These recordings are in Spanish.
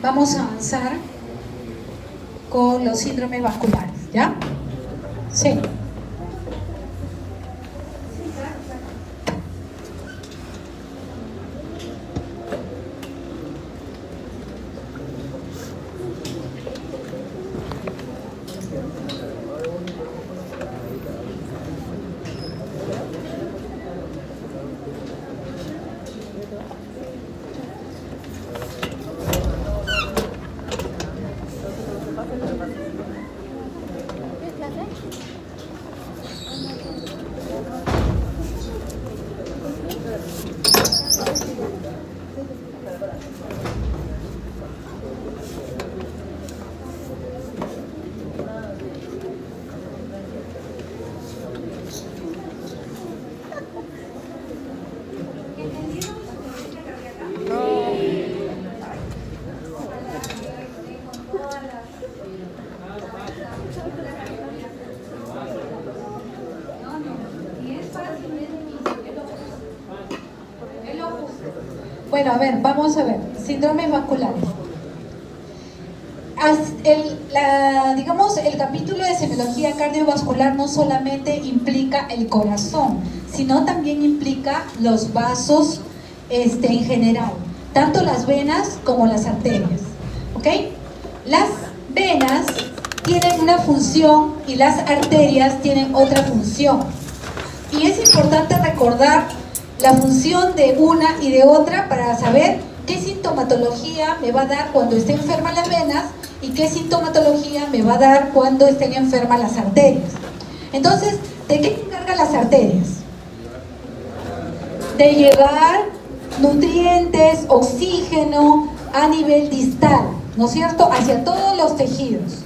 vamos a avanzar con los síndromes vasculares, ¿ya? Sí. Bueno, a ver, vamos a ver, síndromes vasculares. Digamos, el capítulo de semiología cardiovascular no solamente implica el corazón, sino también implica los vasos en general, tanto las venas como las arterias, ¿ok? Las venas tienen una función y las arterias tienen otra función. Y es importante recordar la función de una y de otra para saber qué sintomatología me va a dar cuando esté enferma las venas y qué sintomatología me va a dar cuando estén enfermas las arterias. Entonces, ¿de qué se encargan las arterias? De llevar nutrientes, oxígeno a nivel distal, ¿no es cierto?, hacia todos los tejidos.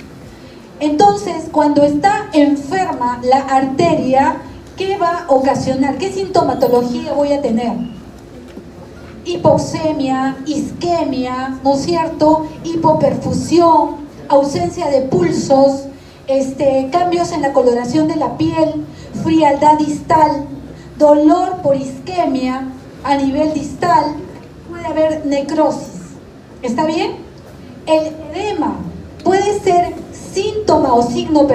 Entonces, cuando está enferma la arteria, ¿qué va a ocasionar? ¿Qué sintomatología voy a tener? Hipoxemia, isquemia, ¿no es cierto?, hipoperfusión, ausencia de pulsos, cambios en la coloración de la piel, frialdad distal, dolor por isquemia a nivel distal, puede haber necrosis. ¿Está bien? El edema puede ser síntoma o signo,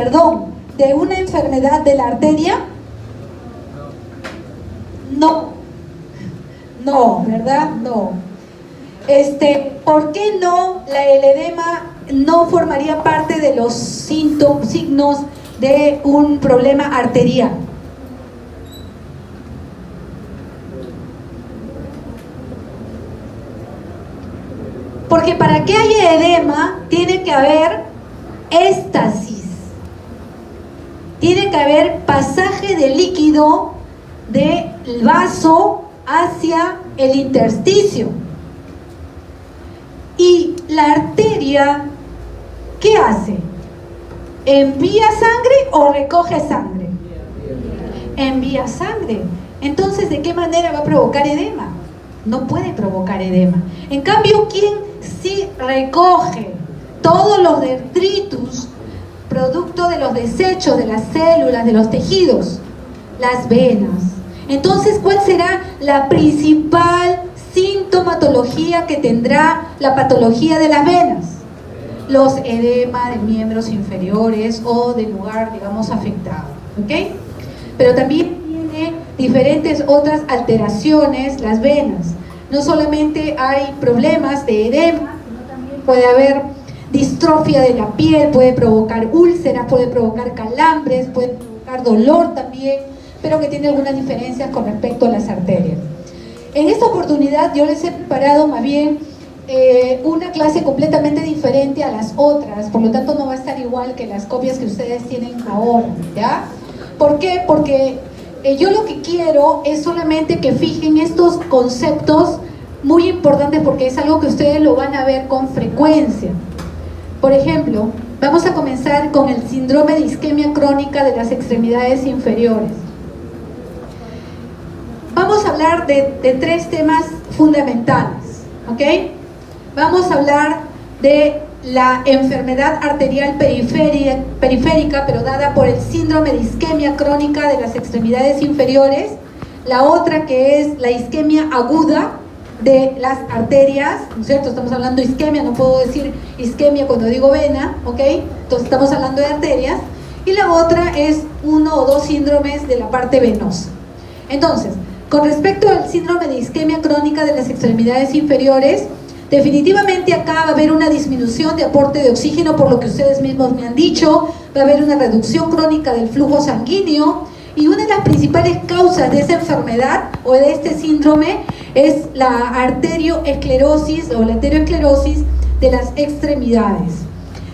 de una enfermedad de la arteria. No, ¿verdad? No. ¿Por qué no el edema no formaría parte de los signos de un problema arterial? Porque para que haya edema tiene que haber éstasis, tiene que haber pasaje de líquido del vaso hacia el intersticio. Y la arteria, ¿qué hace? ¿Envía sangre o recoge sangre? Envía sangre. Entonces, ¿de qué manera va a provocar edema? No puede provocar edema. En cambio, ¿quién sí recoge todos los detritus, producto de los desechos de las células, de los tejidos? Las venas. Entonces, ¿cuál será la principal sintomatología que tendrá la patología de las venas? Los edemas de miembros inferiores o del lugar, digamos, afectado, ¿ok? Pero también tiene diferentes otras alteraciones las venas. No solamente hay problemas de edema, sino también puede haber distrofia de la piel, puede provocar úlceras, puede provocar calambres, puede provocar dolor también, pero que tiene algunas diferencias con respecto a las arterias. En esta oportunidad yo les he preparado más bien una clase completamente diferente a las otras, por lo tanto no va a estar igual que las copias que ustedes tienen ahora, ¿ya? ¿Por qué? Porque yo lo que quiero es solamente que fijen estos conceptos muy importantes, porque es algo que ustedes lo van a ver con frecuencia. Por ejemplo, vamos a comenzar con el síndrome de isquemia crónica de las extremidades inferiores. Vamos a hablar de tres temas fundamentales, ¿ok? Vamos a hablar de la enfermedad arterial periférica, pero dada por el síndrome de isquemia crónica de las extremidades inferiores. La otra, que es la isquemia aguda, de las arterias, ¿no es cierto? Estamos hablando de isquemia, no puedo decir isquemia cuando digo vena, ¿ok? Entonces estamos hablando de arterias. Y la otra es 1 o 2 síndromes de la parte venosa. Entonces, con respecto al síndrome de isquemia crónica de las extremidades inferiores, definitivamente acá va a haber una disminución de aporte de oxígeno, por lo que ustedes mismos me han dicho, va a haber una reducción crónica del flujo sanguíneo, y una de las principales causas de esa enfermedad o de este síndrome es la arterioesclerosis o la arterioesclerosis de las extremidades.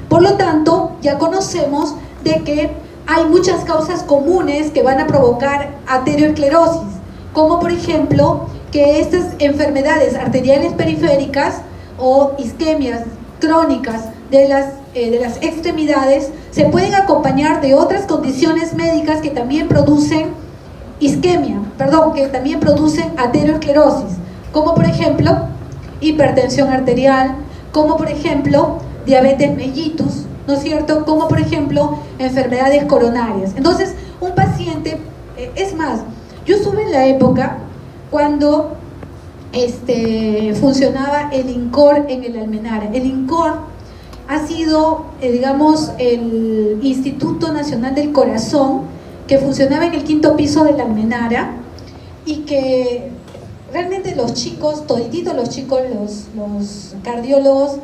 Por lo tanto, ya conocemos de que hay muchas causas comunes que van a provocar arterioesclerosis, como por ejemplo que estas enfermedades arteriales periféricas o isquemias crónicas de las extremidades se pueden acompañar de otras condiciones médicas que también producen que también producen arterioesclerosis, como por ejemplo hipertensión arterial, como por ejemplo diabetes mellitus, ¿no es cierto? Como por ejemplo enfermedades coronarias. Entonces, un paciente, es más, yo estuve en la época cuando funcionaba el INCOR en el Almenara. El INCOR ha sido, digamos, el Instituto Nacional del Corazón, que funcionaba en el 5º piso de la Almenara, y que realmente los chicos, todititos los chicos, los cardiólogos,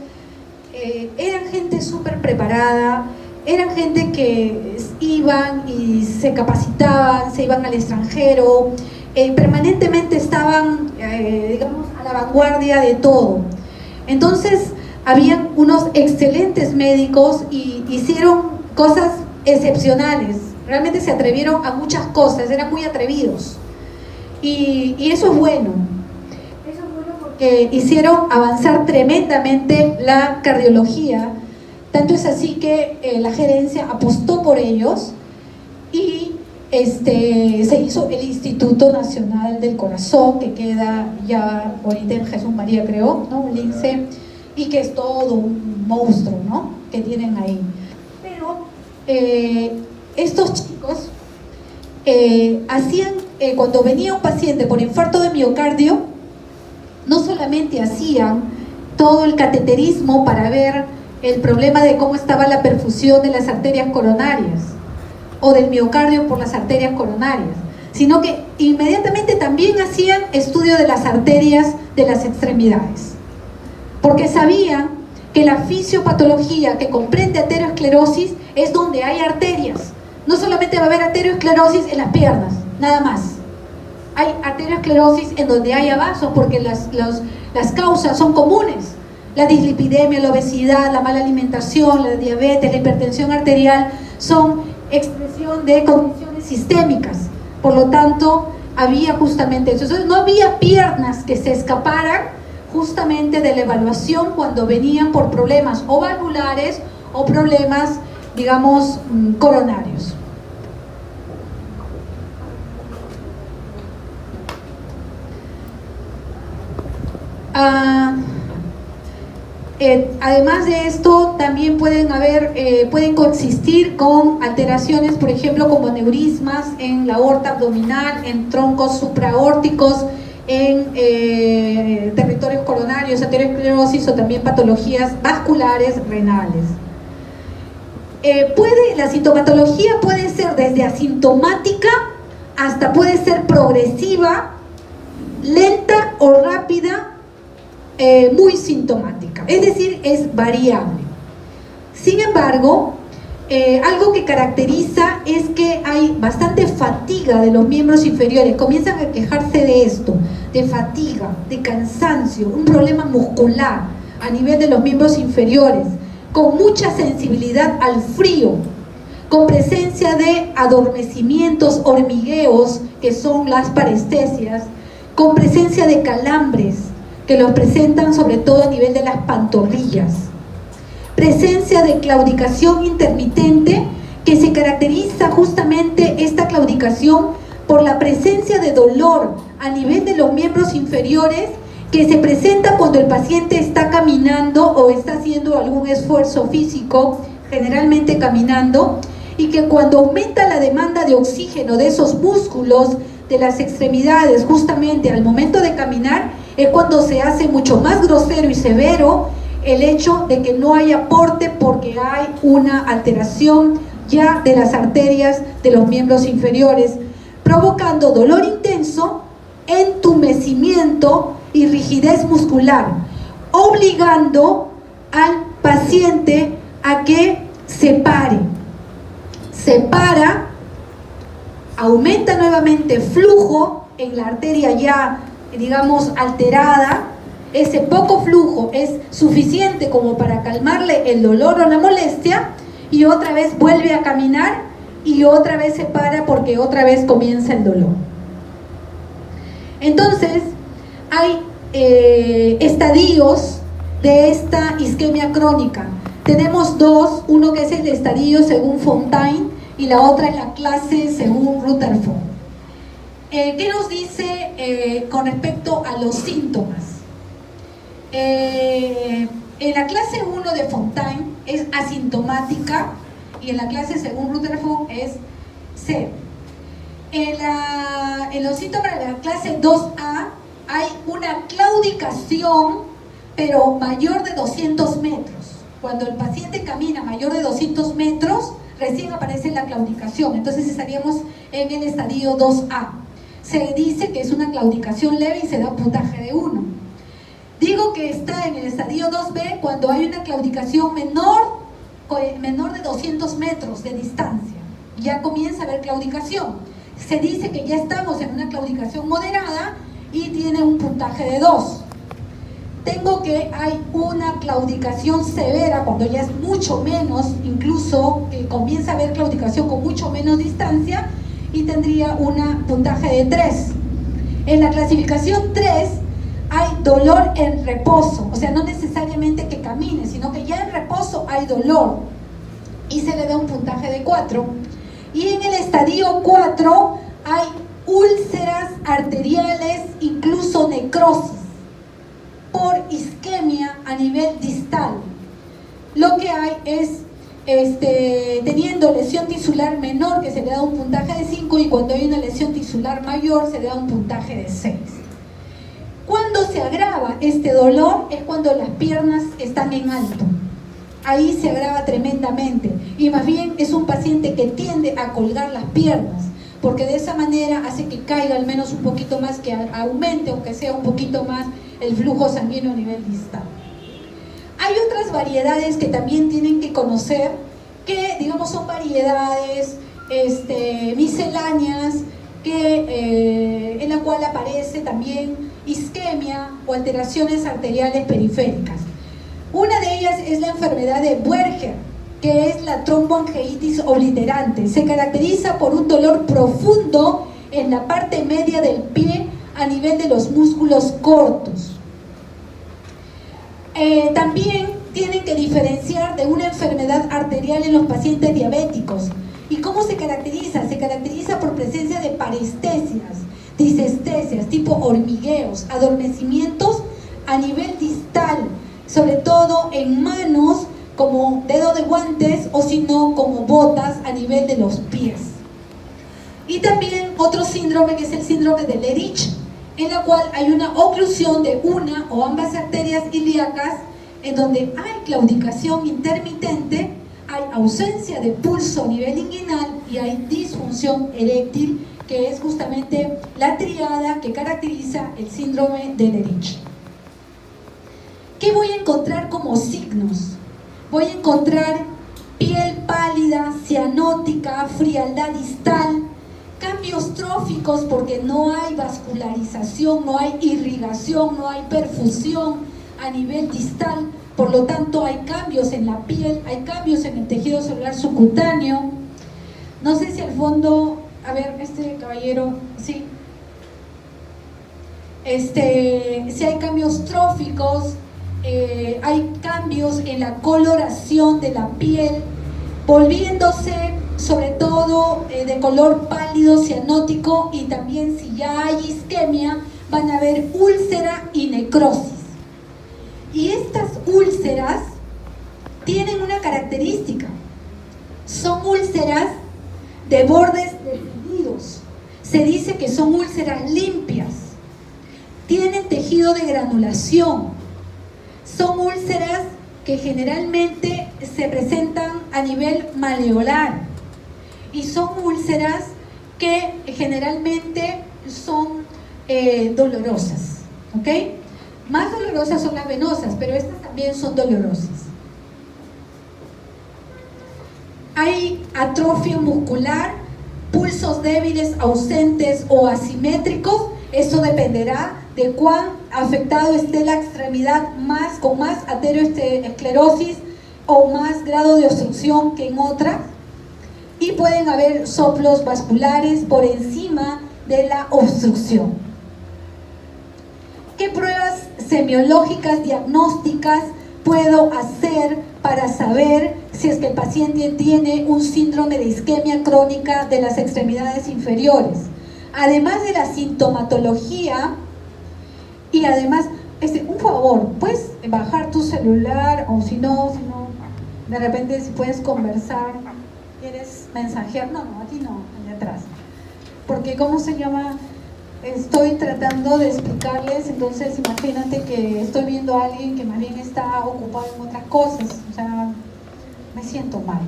eran gente súper preparada, eran gente que iban y se capacitaban, se iban al extranjero, permanentemente estaban, digamos, a la vanguardia de todo. Entonces, habían unos excelentes médicos y hicieron cosas excepcionales, realmente se atrevieron a muchas cosas, eran muy atrevidos. Y eso es bueno. Que hicieron avanzar tremendamente la cardiología, tanto es así que la gerencia apostó por ellos y se hizo el Instituto Nacional del Corazón, que queda ya ahorita en Jesús María, creo, ¿no? El INSE, y que es todo un monstruo, ¿no?, que tienen ahí. Pero estos chicos hacían, cuando venía un paciente por infarto de miocardio, no solamente hacían todo el cateterismo para ver el problema de cómo estaba la perfusión de las arterias coronarias o del miocardio por las arterias coronarias, sino que inmediatamente también hacían estudio de las arterias de las extremidades, porque sabían que la fisiopatología que comprende arteriosclerosis es donde hay arterias. No solamente va a haber arteriosclerosis en las piernas, nada más. Hay arteriosclerosis en donde haya vasos, porque las causas son comunes. La dislipidemia, la obesidad, la mala alimentación, la diabetes, la hipertensión arterial son expresión de condiciones sistémicas. Por lo tanto, había justamente eso. Entonces, no había piernas que se escaparan justamente de la evaluación cuando venían por problemas o valvulares o problemas, digamos, coronarios. Además de esto, también pueden coexistir con alteraciones, por ejemplo, como aneurismas en la aorta abdominal, en troncos supraórticos, en territorios coronarios, arteriosclerosis o también patologías vasculares renales. La sintomatología puede ser desde asintomática hasta puede ser progresiva, lenta o rápida, muy sintomática, es decir, es variable. Sin embargo, algo que caracteriza es que hay bastante fatiga de los miembros inferiores, comienzan a quejarse de esto, de fatiga, de cansancio, un problema muscular a nivel de los miembros inferiores, con mucha sensibilidad al frío, con presencia de adormecimientos, hormigueos, que son las parestesias, con presencia de calambres, que los presentan sobre todo a nivel de las pantorrillas, presencia de claudicación intermitente, que se caracteriza justamente esta claudicación por la presencia de dolor a nivel de los miembros inferiores, que se presenta cuando el paciente está caminando o está haciendo algún esfuerzo físico, generalmente caminando, y que cuando aumenta la demanda de oxígeno de esos músculos de las extremidades justamente al momento de caminar, es cuando se hace mucho más grosero y severo el hecho de que no hay aporte porque hay una alteración ya de las arterias de los miembros inferiores, provocando dolor intenso, entumecimiento y rigidez muscular, obligando al paciente a que se pare. Se para, aumenta nuevamente flujo en la arteria ya, digamos, alterada. Ese poco flujo es suficiente como para calmarle el dolor o la molestia, y otra vez vuelve a caminar y otra vez se para porque otra vez comienza el dolor. Entonces, hay estadios de esta isquemia crónica. Tenemos dos, uno que es el estadio según Fontaine y la otra es la clase según Rutherford. ¿Qué nos dice con respecto a los síntomas? En la clase 1 de Fontaine es asintomática y en la clase según Rutherford es cero. En los síntomas de la clase 2A hay una claudicación, pero mayor de 200 metros. Cuando el paciente camina mayor de 200 metros, recién aparece la claudicación. Entonces estaríamos en el estadio 2A. Se dice que es una claudicación leve y se da un puntaje de 1. Digo que está en el estadio 2B cuando hay una claudicación menor de 200 metros de distancia. Ya comienza a haber claudicación. Se dice que ya estamos en una claudicación moderada y tiene un puntaje de 2. Tengo que hay una claudicación severa cuando ya es mucho menos, incluso que comienza a haber claudicación con mucho menos distancia, y tendría un puntaje de 3. En la clasificación 3 hay dolor en reposo, o sea, no necesariamente que camine, sino que ya en reposo hay dolor y se le da un puntaje de 4. Y en el estadio 4 hay úlceras arteriales, incluso necrosis por isquemia a nivel distal. Lo que hay es teniendo lesión tisular menor, que se le da un puntaje de 5, y cuando hay una lesión tisular mayor se le da un puntaje de 6. Cuando se agrava este dolor es cuando las piernas están en alto. Ahí se agrava tremendamente y más bien es un paciente que tiende a colgar las piernas, porque de esa manera hace que caiga al menos un poquito más, que aumente, aunque sea un poquito más, el flujo sanguíneo a nivel distal. Hay otras variedades que también tienen que conocer, que digamos son variedades misceláneas, en la cual aparece también isquemia o alteraciones arteriales periféricas. Una de ellas es la enfermedad de Buerger, que es la tromboangeitis obliterante. Se caracteriza por un dolor profundo en la parte media del pie a nivel de los músculos cortos. También tienen que diferenciar de una enfermedad arterial en los pacientes diabéticos. ¿Y cómo se caracteriza? Se caracteriza por presencia de parestesias, disestesias, tipo hormigueos, adormecimientos a nivel distal, sobre todo en manos como dedo de guantes o si no como botas a nivel de los pies. Y también otro síndrome que es el síndrome de Lerich, en la cual hay una oclusión de una o ambas arterias ilíacas, en donde hay claudicación intermitente, hay ausencia de pulso a nivel inguinal y hay disfunción eréctil, que es justamente la triada que caracteriza el síndrome de Lerich. ¿Qué voy a encontrar como signos? Voy a encontrar piel pálida, cianótica, frialdad distal, cambios tróficos porque no hay vascularización, no hay irrigación, no hay perfusión a nivel distal, por lo tanto hay cambios en la piel, hay cambios en el tejido celular subcutáneo. No sé si al fondo, a ver, este caballero, sí. Si hay cambios tróficos, hay cambios en la coloración de la piel, volviéndose sobre todo de color pálido, cianótico, y también si ya hay isquemia van a haber úlcera y necrosis. Y estas úlceras tienen una característica, son úlceras de bordes definidos, se dice que son úlceras limpias, tienen tejido tejido de granulación. Son úlceras que generalmente se presentan a nivel malleolar y son úlceras que generalmente son dolorosas, ¿ok? Más dolorosas son las venosas, pero estas también son dolorosas. Hay atrofia muscular, pulsos débiles, ausentes o asimétricos. Eso dependerá de cuán afectado esté la extremidad, con más aterosclerosis o más grado de obstrucción que en otras. Y pueden haber soplos vasculares por encima de la obstrucción. ¿Qué pruebas semiológicas diagnósticas puedo hacer para saber si es que el paciente tiene un síndrome de isquemia crónica de las extremidades inferiores? Además de la sintomatología, y además, un favor, puedes bajar tu celular, o si no, de repente si puedes conversar, quieres mensajear, no, aquí no, allá atrás, porque ¿cómo se llama? Estoy tratando de explicarles, entonces imagínate que estoy viendo a alguien que más bien está ocupado en otras cosas, o sea, me siento mal.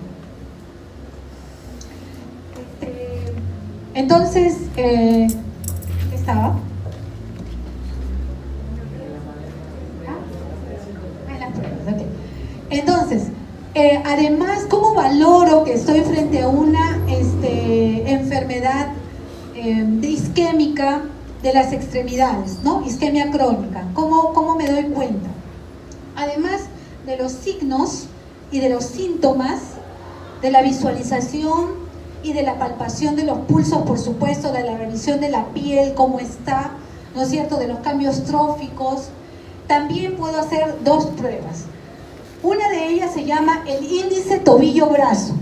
Entonces, ¿qué estaba? En las pruebas, ok. Entonces, además, ¿cómo valoro que estoy frente a una enfermedad isquémica de las extremidades, ¿no? Isquemia crónica? ¿Cómo me doy cuenta? Además de los signos y de los síntomas, de la visualización y de la palpación de los pulsos, por supuesto, de la revisión de la piel, cómo está, ¿no es cierto?, de los cambios tróficos, también puedo hacer dos pruebas. Una de ellas se llama el índice tobillo-brazo.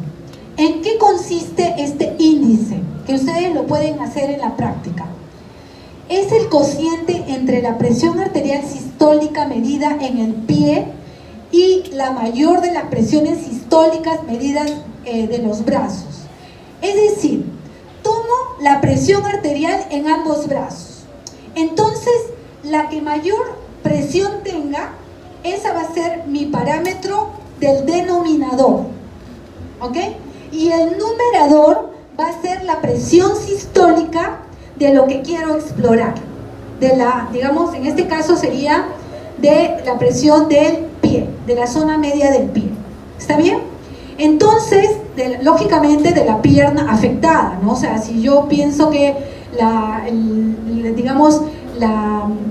¿En qué consiste este índice? Que ustedes lo pueden hacer en la práctica. Es el cociente entre la presión arterial sistólica medida en el pie y la mayor de las presiones sistólicas medidas de los brazos. Es decir, tomo la presión arterial en ambos brazos. Entonces, la que mayor presión tenga, esa va a ser mi parámetro del denominador, ¿ok? Y el numerador va a ser la presión sistólica de lo que quiero explorar. Digamos, en este caso sería de la presión del pie, de la zona media del pie. ¿Está bien? Entonces, lógicamente de la pierna afectada, ¿no? O sea, si yo pienso que la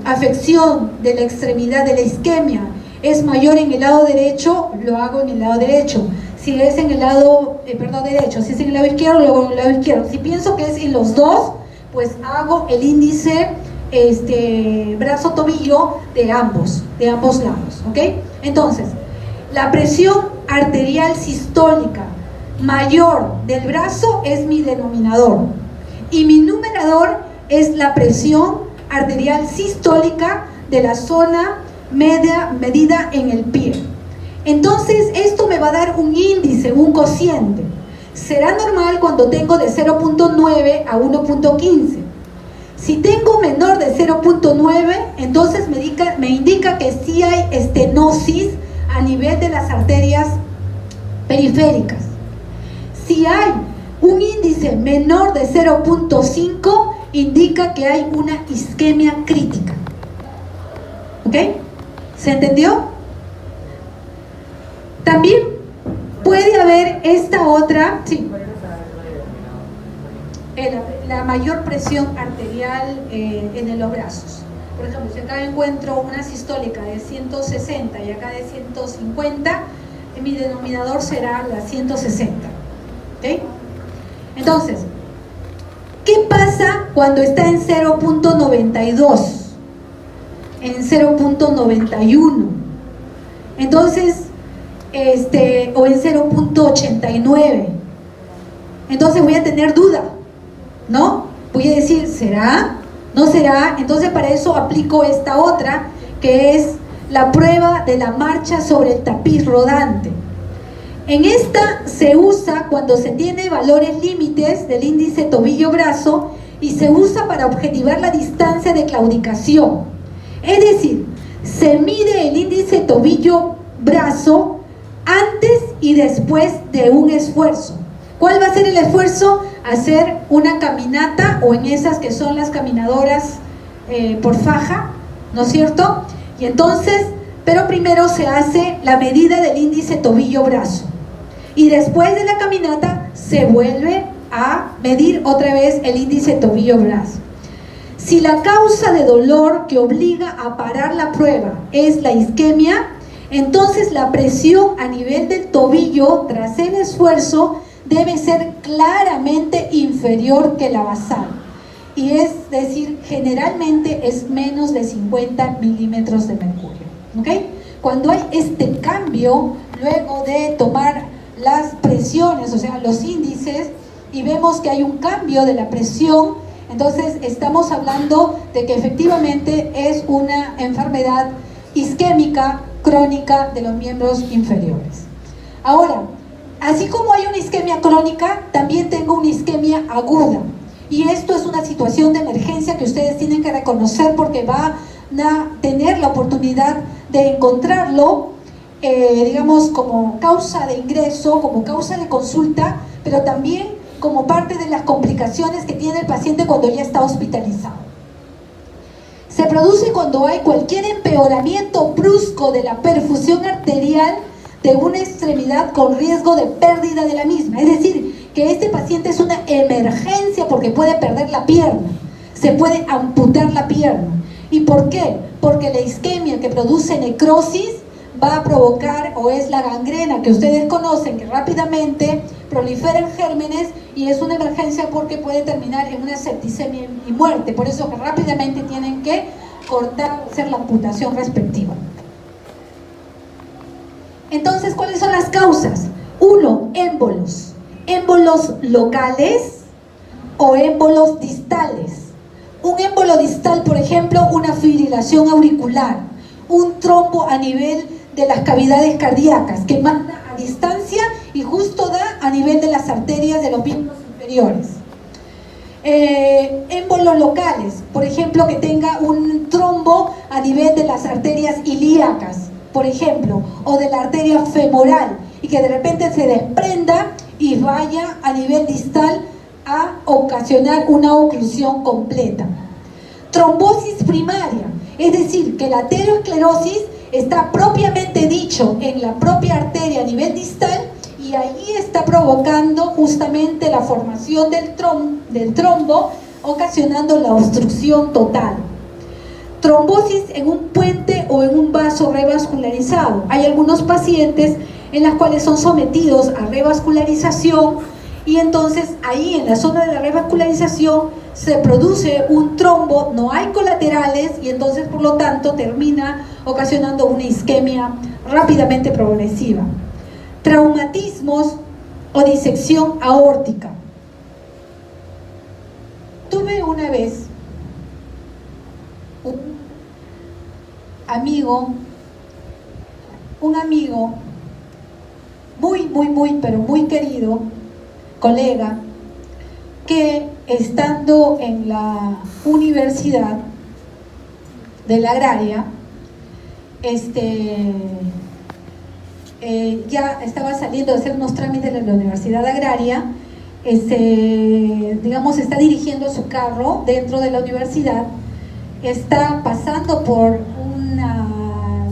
afección de la extremidad de la isquemia es mayor en el lado derecho, lo hago en el lado derecho. Si es en el lado, derecho, si es en el lado izquierdo, lo hago en el lado izquierdo. Si pienso que es en los dos, pues hago el índice brazo-tobillo de ambos lados, ¿ok? Entonces, la presión arterial sistólica mayor del brazo es mi denominador y mi numerador es la presión arterial sistólica de la zona media medida en el pie. Entonces esto me va a dar un índice, un cociente. Será normal cuando tengo de 0.9 a 1.15. Si tengo menor de 0.9, entonces me indica que sí hay estenosis a nivel de las arterias periféricas. Si hay un índice menor de 0.5, indica que hay una isquemia crítica. ¿Ok? ¿Se entendió? También puede haber esta otra, sí, la mayor presión arterial en los brazos. Por ejemplo, si acá encuentro una sistólica de 160 y acá de 150, mi denominador será la 160. ¿Ok? Entonces, ¿qué pasa cuando está en 0.92? En 0.91. Entonces, o en 0.89. Entonces voy a tener duda, ¿no? Voy a decir, ¿será? ¿No será? Entonces para eso aplico esta otra, que es la prueba de la marcha sobre el tapiz rodante. En esta se usa cuando se tiene valores límites del índice tobillo-brazo y se usa para objetivar la distancia de claudicación. Es decir, se mide el índice tobillo-brazo antes y después de un esfuerzo. ¿Cuál va a ser el esfuerzo? Hacer una caminata o en esas que son las caminadoras por faja, ¿no es cierto? Y entonces, pero primero se hace la medida del índice tobillo-brazo y después de la caminata se vuelve a medir otra vez el índice tobillo-brazo. Si la causa de dolor que obliga a parar la prueba es la isquemia, entonces la presión a nivel del tobillo tras el esfuerzo debe ser claramente inferior que la basal. Y es decir, generalmente es menos de 50 milímetros de mercurio. ¿Okay? Cuando hay este cambio, luego de tomar las presiones, o sea, los índices, y vemos que hay un cambio de la presión, entonces estamos hablando de que efectivamente es una enfermedad isquémica crónica de los miembros inferiores. Ahora, así como hay una isquemia crónica, también tengo una isquemia aguda. Y esto es una situación de emergencia que ustedes tienen que reconocer porque van a tener la oportunidad de encontrarlo, digamos, como causa de ingreso, como causa de consulta, pero también como parte de las complicaciones que tiene el paciente cuando ya está hospitalizado. Se produce cuando hay cualquier empeoramiento brusco de la perfusión arterial de una extremidad con riesgo de pérdida de la misma. Es decir, que este paciente es una emergencia porque puede perder la pierna, se puede amputar la pierna. ¿Y por qué? Porque la isquemia que produce necrosis va a provocar, o es la gangrena que ustedes conocen, que rápidamente proliferan gérmenes y es una emergencia porque puede terminar en una septicemia y muerte. Por eso que rápidamente tienen que cortar, hacer la amputación respectiva. Entonces, ¿cuáles son las causas? 1. Émbolos. Émbolos locales o émbolos distales. Un émbolo distal, por ejemplo, una fibrilación auricular, un trombo a nivel de las cavidades cardíacas que manda a distancia y justo da a nivel de las arterias de los miembros inferiores. Émbolos locales, por ejemplo, que tenga un trombo a nivel de las arterias ilíacas, por ejemplo, o de la arteria femoral y que de repente se desprenda y vaya a nivel distal a ocasionar una oclusión completa. Trombosis primaria, es decir, que la aterosclerosis está propiamente dicho en la propia arteria a nivel distal y ahí está provocando justamente la formación del trombo, ocasionando la obstrucción total. Trombosis en un puente o en un vaso revascularizado. Hay algunos pacientes en los cuales son sometidos a revascularización y entonces ahí en la zona de la revascularización se produce un trombo, no hay colaterales y entonces por lo tanto termina ocasionando una isquemia rápidamente progresiva. Traumatismos o disección aórtica. Tuve una vez un amigo pero muy querido, colega, que estando en la Universidad de la Agraria, ya estaba saliendo de hacer unos trámites en la Universidad Agraria, digamos, está dirigiendo su carro dentro de la universidad, está pasando por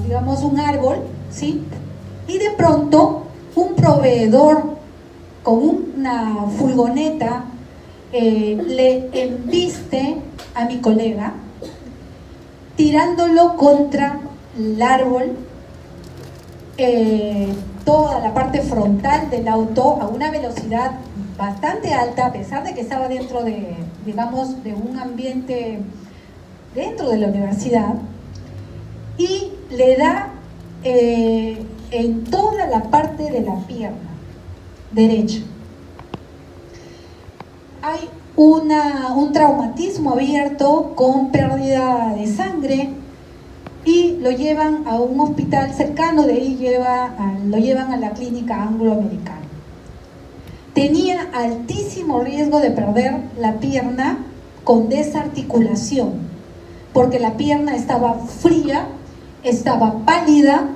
digamos, un árbol, ¿sí? Y de pronto un proveedor con una furgoneta le embiste a mi colega, tirándolo contra el árbol, toda la parte frontal del auto a una velocidad bastante alta, a pesar de que estaba dentro de, digamos, de un ambiente dentro de la universidad, y le da en toda la parte de la pierna derecha. Hay un traumatismo abierto con pérdida de sangre y lo llevan a un hospital cercano, de ahí lo llevan a la clínica angloamericana. Tenía altísimo riesgo de perder la pierna con desarticulación, porque la pierna estaba fría, estaba pálida,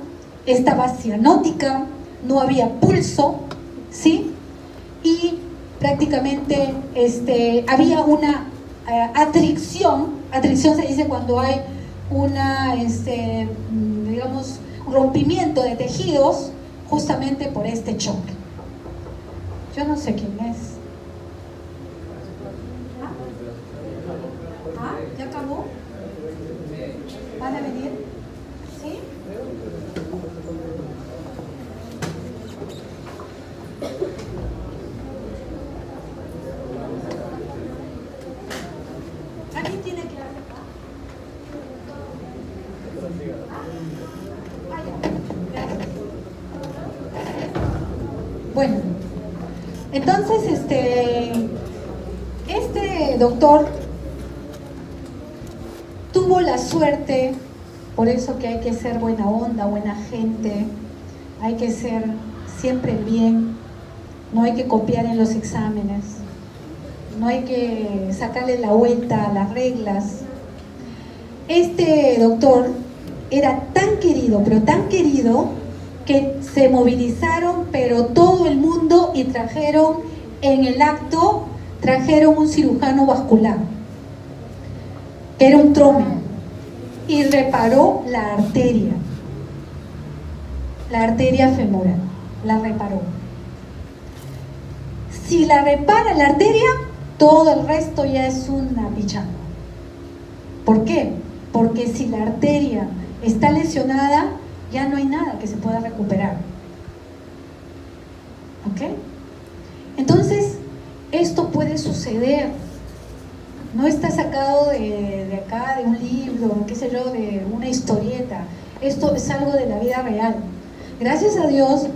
estaba cianótica, no había pulso, ¿sí? Y prácticamente había una atricción se dice cuando hay una, digamos, rompimiento de tejidos justamente por este choque. Yo no sé quién es. ¿Ya acabó? ¿Van a venir? ¿Sí? ¿Alguien tiene clase acá? Bueno, entonces este doctor tuvo la suerte, por eso que hay que ser buena onda, buena gente, hay que ser siempre el bien, no hay que copiar en los exámenes, no hay que sacarle la vuelta a las reglas. Este doctor era tan querido, pero tan querido, que se movilizaron, pero todo el mundo, y trajeron en el acto, trajeron un cirujano vascular, que era un trome, y reparó la arteria femoral, la reparó. Si la repara la arteria, todo el resto ya es una pichanga. ¿Por qué? Porque si la arteria está lesionada, ya no hay nada que se pueda recuperar. ¿Ok? Entonces, esto puede suceder. No está sacado de acá, de un libro, qué sé yo, de una historieta. Esto es algo de la vida real. Gracias a Dios,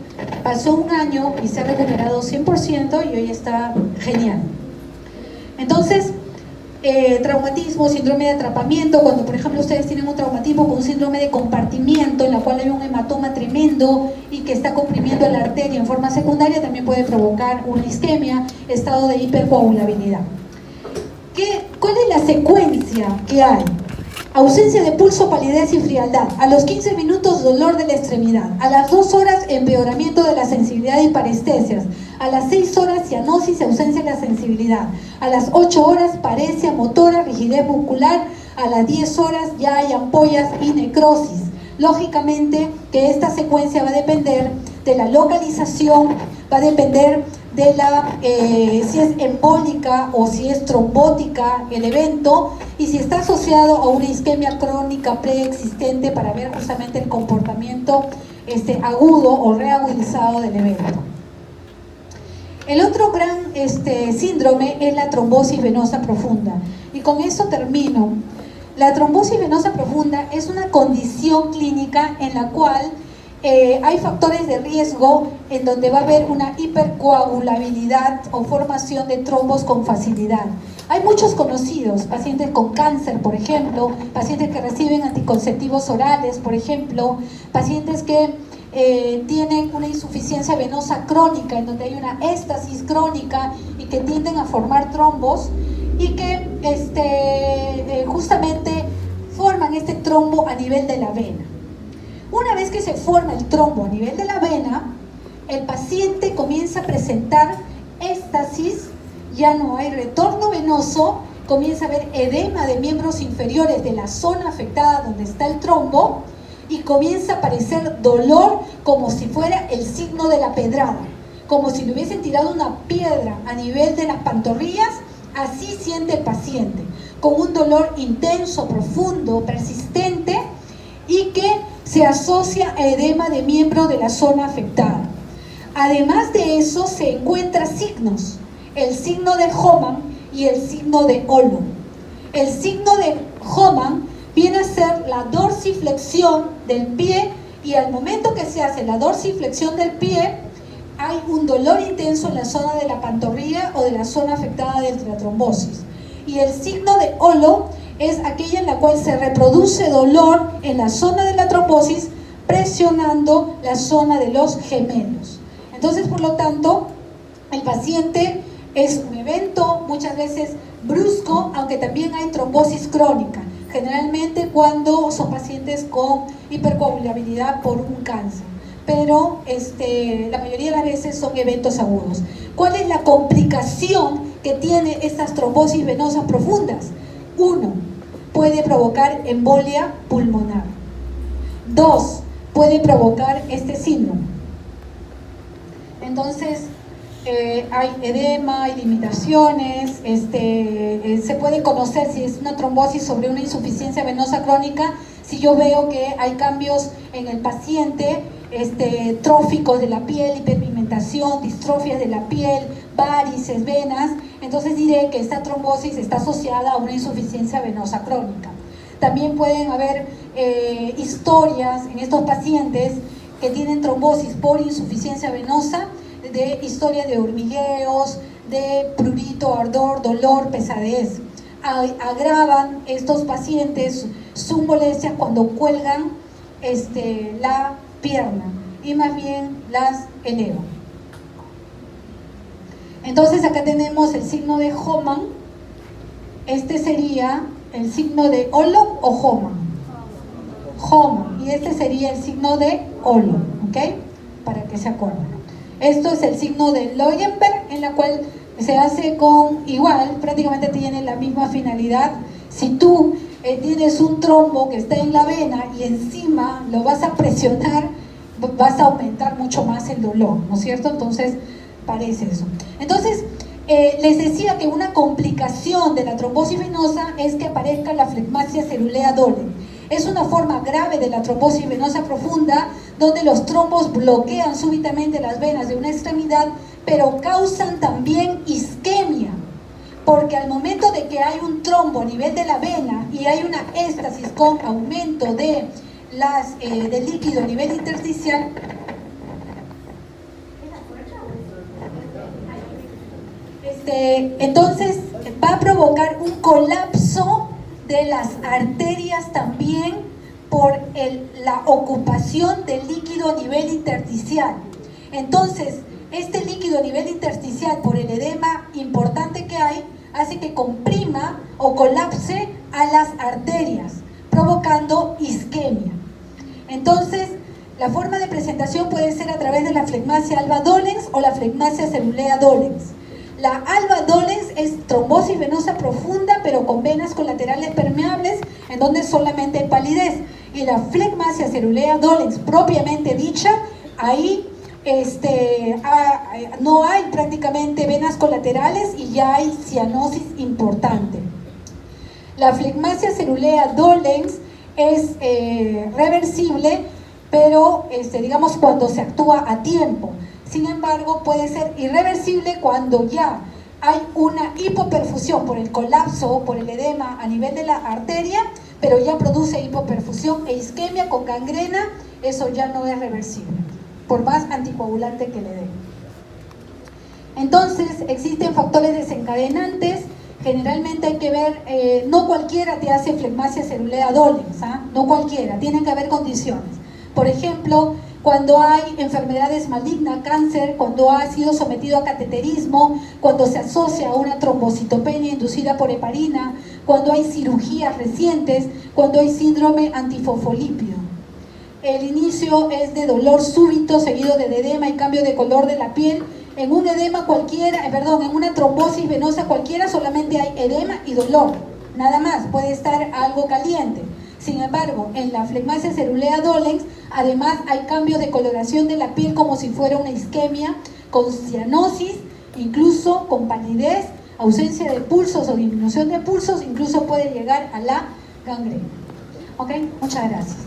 pasó un año y se ha recuperado 100% y hoy está genial. Entonces, traumatismo, síndrome de atrapamiento, cuando por ejemplo ustedes tienen un traumatismo con un síndrome de compartimiento en la cual hay un hematoma tremendo y que está comprimiendo la arteria en forma secundaria, también puede provocar una isquemia, estado de hipercoagulabilidad. ¿Cuál es la secuencia que hay? Ausencia de pulso, palidez y frialdad. A los 15 minutos, dolor de la extremidad. A las 2 horas, empeoramiento de la sensibilidad y parestesias. A las 6 horas, cianosis y ausencia de la sensibilidad. A las 8 horas, paresia motora, rigidez muscular. A las 10 horas ya hay ampollas y necrosis. Lógicamente que esta secuencia va a depender de la localización, va a depender de si es embólica o si es trombótica el evento, y si está asociado a una isquemia crónica preexistente, para ver justamente el comportamiento agudo o reagudizado del evento. El otro gran síndrome es la trombosis venosa profunda, y con eso termino. La trombosis venosa profunda es una condición clínica en la cual hay factores de riesgo en donde va a haber una hipercoagulabilidad o formación de trombos con facilidad. Hay muchos conocidos, pacientes con cáncer, por ejemplo, pacientes que reciben anticonceptivos orales, por ejemplo, pacientes que tienen una insuficiencia venosa crónica, en donde hay una éstasis crónica y que tienden a formar trombos y que justamente forman este trombo a nivel de la vena. Una vez que se forma el trombo a nivel de la vena, el paciente comienza a presentar éstasis, ya no hay retorno venoso, comienza a haber edema de miembros inferiores de la zona afectada donde está el trombo, y comienza a aparecer dolor como si fuera el signo de la pedrada, como si le hubiesen tirado una piedra a nivel de las pantorrillas. Así siente el paciente, con un dolor intenso, profundo, persistente, y que se asocia a edema de miembro de la zona afectada. Además de eso, se encuentran signos, el signo de Hohmann y el signo de Olo. El signo de Hohmann viene a ser la dorsiflexión del pie, y al momento que se hace la dorsiflexión del pie, hay un dolor intenso en la zona de la pantorrilla o de la zona afectada de la trombosis. Y el signo de Olo es aquella en la cual se reproduce dolor en la zona de la trombosis, presionando la zona de los gemelos. Entonces, por lo tanto, el paciente es un evento muchas veces brusco, aunque también hay trombosis crónica. generalmente cuando son pacientes con hipercoagulabilidad por un cáncer, pero la mayoría de las veces son eventos agudos. ¿Cuál es la complicación que tiene estas trombosis venosas profundas? 1, puede provocar embolia pulmonar. 2, puede provocar este síndrome. Entonces, hay edema, hay limitaciones, se puede conocer si es una trombosis sobre una insuficiencia venosa crónica, si yo veo que hay cambios en el paciente, tróficos de la piel, hiperpigmentación, distrofias de la piel, varices, venas, entonces diré que esta trombosis está asociada a una insuficiencia venosa crónica. También pueden haber historias en estos pacientes que tienen trombosis por insuficiencia venosa, de historia de hormigueos, de prurito, ardor, dolor, pesadez. Agravan estos pacientes sus molestias cuando cuelgan la pierna y más bien las elevan. Entonces acá tenemos el signo de Hohmann. Este sería el signo de Ollom o Hohmann. Hohmann. Y este sería el signo de Ollom, ¿ok? Para que se acuerden. Esto es el signo de Loyenberg, en la cual se hace con igual, prácticamente tiene la misma finalidad. Si tú tienes un trombo que está en la vena y encima lo vas a presionar, vas a aumentar mucho más el dolor, ¿no es cierto? Entonces, parece eso. Entonces, les decía que una complicación de la trombosis venosa es que aparezca la flegmasia cerulea dolens. Es una forma grave de la trombosis venosa profunda, donde los trombos bloquean súbitamente las venas de una extremidad, pero causan también isquemia, porque al momento de que hay un trombo a nivel de la vena y hay una éstasis con aumento de del líquido a nivel intersticial, entonces va a provocar un colapso de las arterias también por la ocupación del líquido a nivel intersticial. Entonces, este líquido a nivel intersticial, por el edema importante que hay, hace que comprima o colapse a las arterias, provocando isquemia. Entonces, la forma de presentación puede ser a través de la flegmasia alba dolens o la flegmasia cerulea dolens. La alba dolens es trombosis venosa profunda, pero con venas colaterales permeables, en donde solamente hay palidez. Y la flegmasia cerulea dolens, propiamente dicha, ahí no hay prácticamente venas colaterales y ya hay cianosis importante. La flegmasia cerulea dolens es reversible, pero digamos cuando se actúa a tiempo. Sin embargo, puede ser irreversible cuando ya hay una hipoperfusión por el colapso, por el edema a nivel de la arteria, pero ya produce hipoperfusión e isquemia con gangrena. Eso ya no es reversible, por más anticoagulante que le den. Entonces, existen factores desencadenantes. Generalmente hay que ver, no cualquiera te hace flegmasia cerulea dolens, no cualquiera, tienen que haber condiciones. Por ejemplo, cuando hay enfermedades malignas, cáncer, cuando ha sido sometido a cateterismo, cuando se asocia a una trombocitopenia inducida por heparina, cuando hay cirugías recientes, cuando hay síndrome antifosfolípido. El inicio es de dolor súbito seguido de edema y cambio de color de la piel. En un edema cualquiera, en una trombosis venosa cualquiera solamente hay edema y dolor, nada más, puede estar algo caliente. Sin embargo, en la flegmasia cerulea dolens, además hay cambio de coloración de la piel como si fuera una isquemia, con cianosis, incluso con palidez, ausencia de pulsos o disminución de pulsos, incluso puede llegar a la gangrena. ¿Ok? Muchas gracias.